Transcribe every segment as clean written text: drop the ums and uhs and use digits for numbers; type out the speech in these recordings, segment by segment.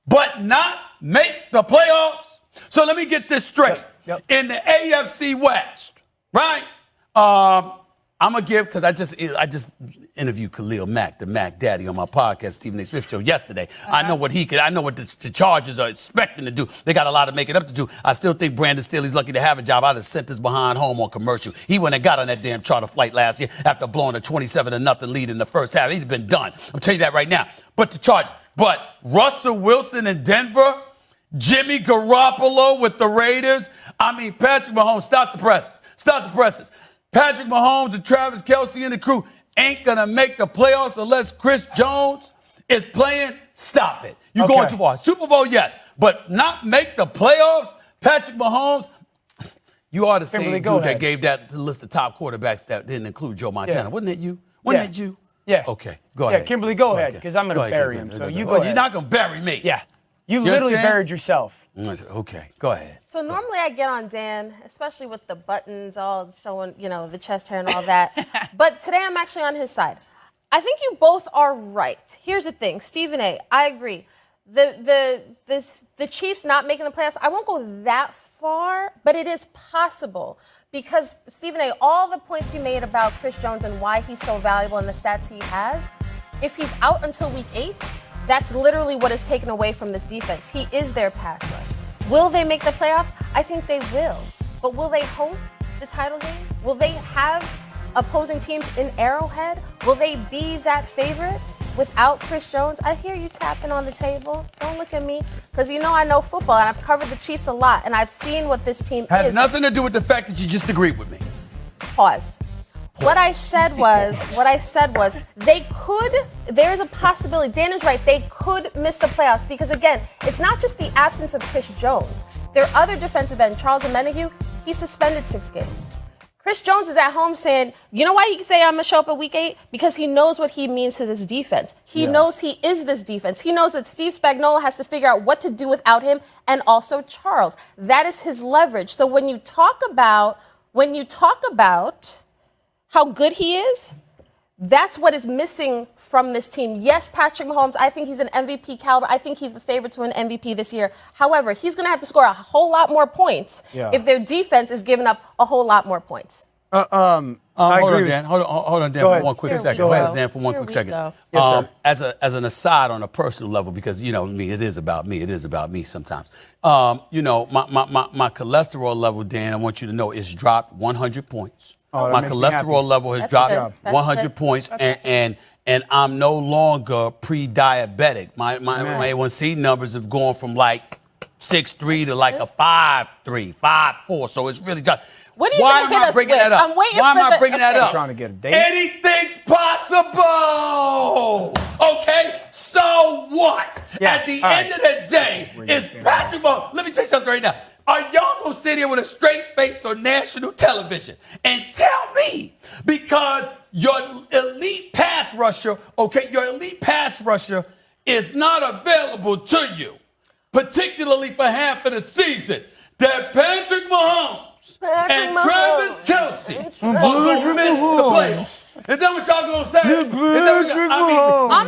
but not make the playoffs? So let me get this straight. Yep. In the AFC West, right? I'm going to give, because I just interviewed Khalil Mack, the Mack Daddy, on my podcast, Stephen A. Smith Show, yesterday. I know what I know what the Chargers are expecting to do. They got a lot to make it up to do. I still think Brandon Staley's lucky to have a job. I'd have sent this behind home on commercial. He went and got on that damn charter flight last year after blowing a 27-0 lead in the first half. He'd been done. I'm telling you that right now. But the Chargers. But Russell Wilson in Denver, Jimmy Garoppolo with the Raiders. I mean, Patrick Mahomes, stop the presses. Stop the presses. Patrick Mahomes and Travis Kelce and the crew ain't going to make the playoffs unless Chris Jones is playing. Stop it. You're going too far. Super Bowl, yes, but not make the playoffs? Patrick Mahomes, you are the same dude that gave that list of top quarterbacks that didn't include Joe Montana. Yeah. Wasn't it you? Wasn't it you? Yeah. Okay, go ahead. Yeah, Kimberly, go ahead, because I'm going to bury him. So you go ahead. You're not going to bury me. Yeah. You literally buried yourself. Okay, go ahead. So normally I get on Dan, especially with the buttons all showing, the chest hair and all that. But today I'm actually on his side. I think you both are right. Here's the thing, Stephen A., I agree. The Chiefs not making the playoffs, I won't go that far, but it is possible. Because, Stephen A., all the points you made about Chris Jones and why he's so valuable and the stats he has, if he's out until week 8, that's literally what is taken away from this defense. He is their pass rush. Will they make the playoffs? I think they will. But will they host the title game? Will they have opposing teams in Arrowhead? Will they be that favorite without Chris Jones? I hear you tapping on the table. Don't look at me, because I know football, and I've covered the Chiefs a lot, and I've seen what this team is. Has nothing to do with the fact that you just agreed with me. Pause. What I said was they could, there's a possibility, Dan is right, they could miss the playoffs because, again, it's not just the absence of Chris Jones. There are other defensive ends. Charles Omenihu, he's suspended 6 games. Chris Jones is at home saying, you know why he can say I'm going to show up at week 8? Because he knows what he means to this defense. He knows he is this defense. He knows that Steve Spagnuolo has to figure out what to do without him, and also Charles. That is his leverage. So when you talk about how good he is, that's what is missing from this team. Yes, Patrick Mahomes, I think he's an MVP caliber. I think he's the favorite to win MVP this year. However, he's going to have to score a whole lot more points if their defense is giving up a whole lot more points. Hold on, Dan. Hold on, Dan, for one quick second. Go ahead, Dan, for one quick second. Yes, as an aside on a personal level, because me, it is about me. It is about me sometimes. My cholesterol level, Dan, I want you to know, is dropped 100 points. My cholesterol level has dropped 100 points, and I'm no longer pre-diabetic. My A1C numbers have gone from like 6.3 to like a 5.3, 5.4. So it's really dropped. What are you going to hit us with? I'm waiting Why am I for bringing that up? Trying to get a date. Anything's possible. Okay, so what? Yeah. At the end of the day, is Patrick Mahomes. Let me tell you something right now. Are y'all going to sit here with a straight face on national television and tell me, because your elite pass rusher, is not available to you, particularly for half of the season, that Patrick Mahomes and Travis Kelce are going to miss the playoffs? Is that what y'all gonna say? I'm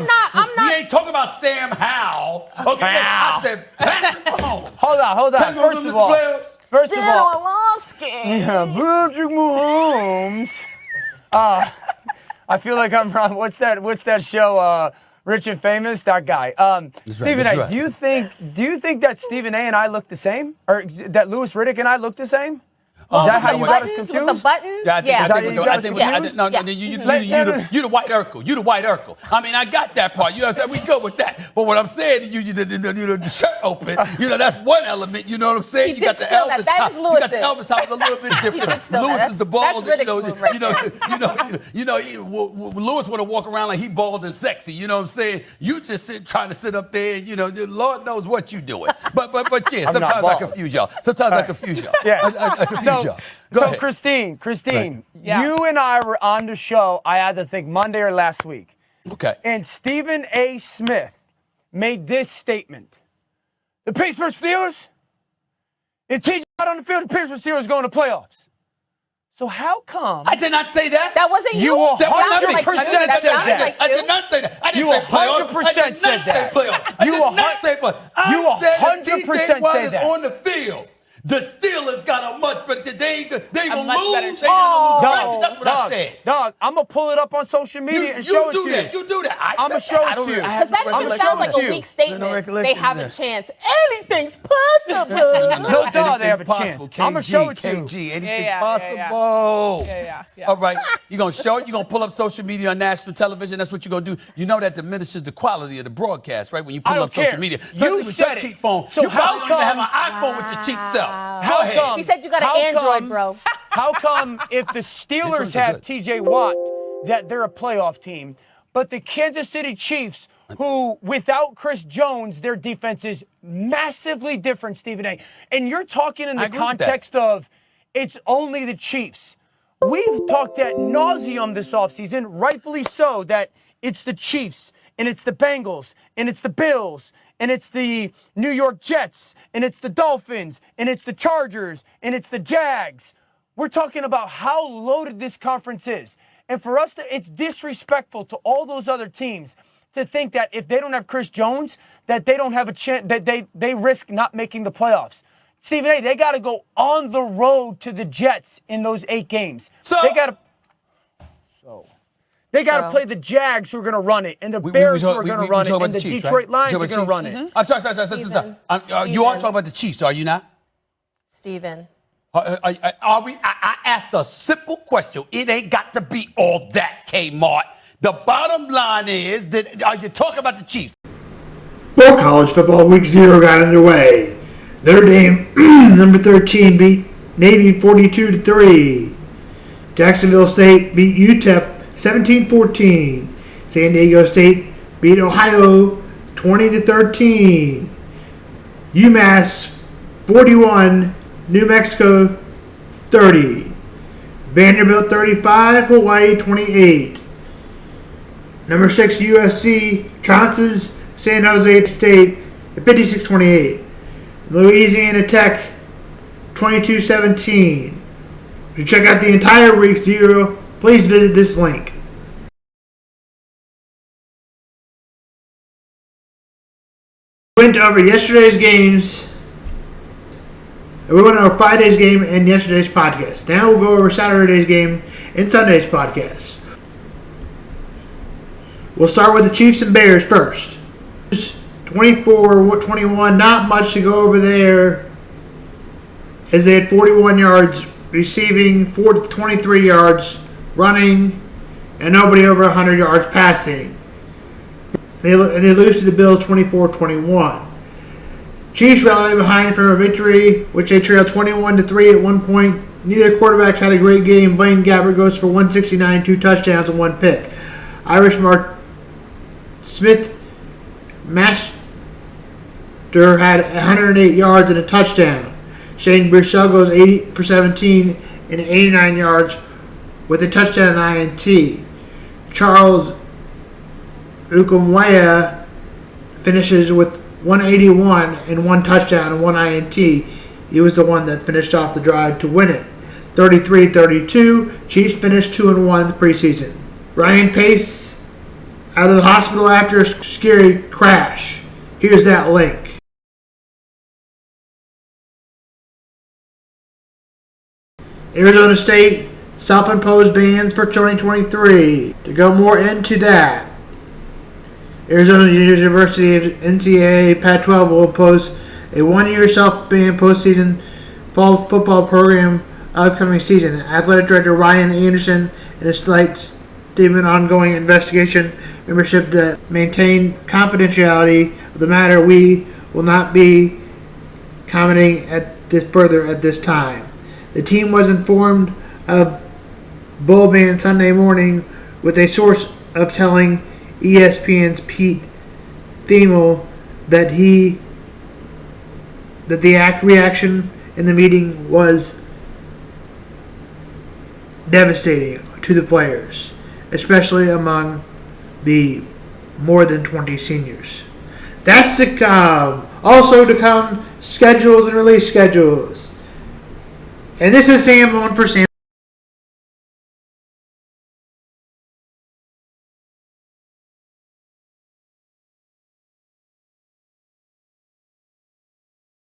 not. We ain't talking about Sam Howell. Okay, I said Patrick Mahomes. Hold on. First of all, Dan Orlovsky. Patrick Mahomes. I feel like I'm wrong. What's that show? Rich and Famous, that guy. Stephen A., do you think that Stephen A. and I look the same, or that Louis Riddick and I look the same? Is that how you got us confused? With the buttons? Yeah, you the white Urkel. You the white Urkel. I mean, I got that part. You know what I'm saying? We good with that. But what I'm saying, the shirt open. That's one element. You know what I'm saying? You got the Elvis top. You got the Elvis top. It's a little bit different. Louis is the bald. Louis want to walk around like he bald and sexy. You know what I'm saying? You just trying to sit up there. And, Lord knows what you doing. But yeah, sometimes I confuse y'all. I confuse y'all. I confuse y'all. So Christine, you and I were on the show, I had to think Monday or last week. Okay. And Stephen A. Smith made this statement. The Pittsburgh Steelers, if TJ out on the field, the Pittsburgh Steelers going to playoffs. So how come? I did not say that. That wasn't you. You will That sounded like 100% you. said sounded that. like I you. did not say that. I didn't You say playoff. 100% I did said not say that. playoff. I You did not say playoff. You I said that 100% TJ Watt said is that. on the field. The Steelers got a much better. They gonna much better lose. They team. gonna lose. That's what I said. Dog, I'm going to pull it up on social media and You show it do to that. you. You do that. I'ma show it to you. Because that I'ma just show sounds it like to a you. weak statement. recollection They have there. a chance. Anything's possible. No doubt they have a chance. I'm going to show it to you. KG, anything Yeah. possible. Yeah. All right. You're going to show it. You're going to pull up social media on national television. That's what you're going to do. You know that diminishes the quality of the broadcast, right? When you I pull don't up social care. media. You Especially with your said it. cheap phone. So you probably how don't even have come- an iPhone with your cheap self. How Go ahead. come- He said you got How an Android, come- bro. How come if the Steelers Androids are have good. TJ Watt, that they're a playoff team, but the Kansas City Chiefs, who without Chris Jones, their defense is massively different, Stephen A. And you're talking in I the agree with that. context of it's only the Chiefs. We've talked ad nauseum this offseason, rightfully so, that it's the Chiefs, and it's the Bengals, and it's the Bills, and it's the New York Jets, and it's the Dolphins, and it's the Chargers, and it's the Jags. We're talking about how loaded this conference is. And for us it's disrespectful to all those other teams to think that if they don't have Chris Jones, that they don't have a chance, that they risk not making the playoffs. Stephen A., they got to go on the road to the Jets in those 8 games. They got to play the Jags, who are going to run it, and the Bears, who are going to run it, and the Chiefs, Detroit right? Lions We are talking going about to run Chiefs? it. I'm sorry. You are talking about the Chiefs, are you not? Steven. Are we? I asked a simple question. It ain't got to be all that, Kmart. The bottom line is that are you talking about the Chiefs? Well, college football week 0 got underway. Notre Dame, number 13, beat Navy 42-3. Jacksonville State beat UTEP 17-14. San Diego State beat Ohio 20-13. UMass 41, New Mexico 30. Vanderbilt 35, Hawaii 28. Number 6 USC trounces San Jose State at 56-28. Louisiana Tech 22-17. To check out the entire week 0, please visit this link. Went over yesterday's games. We went over Friday's game and yesterday's podcast. Now we'll go over Saturday's game and Sunday's podcast. We'll start with the Chiefs and Bears first. 24-21, not much to go over there, as they had 41 yards receiving, 23 yards running, and nobody over 100 yards passing. They lose to the Bills 24-21. Chiefs rallied behind for a victory, which they trailed 21-3 at one point. Neither quarterbacks had a great game. Blaine Gabbert goes for 169, 2 touchdowns, and 1 pick. Irish Mark Smith Master had 108 yards and a touchdown. Shane Brissell goes 8 for 17 and 89 yards with a touchdown and INT. Charles Ukumwaya finishes with 181 and 1 touchdown and 1 INT. He was the one that finished off the drive to win it. 33-32, Chiefs finished 2-1 in the preseason. Ryan Pace out of the hospital after a scary crash. Here's that link. Arizona State self-imposed bans for 2023. To go more into that, Arizona University of NCAAF Pac-12 will impose a 1-year self-ban postseason fall football program upcoming season. Athletic Director Ryan Anderson, in a slight statement, ongoing investigation membership that maintain confidentiality of the matter. We will not be commenting further at this time. The team was informed of bowl ban Sunday morning, with a source of telling ESPN's Pete Thamel that the reaction in the meeting was devastating to the players, especially among the more than 20 seniors. That's to come. Also to come, schedules and release schedules. And this is Sam on for Sam.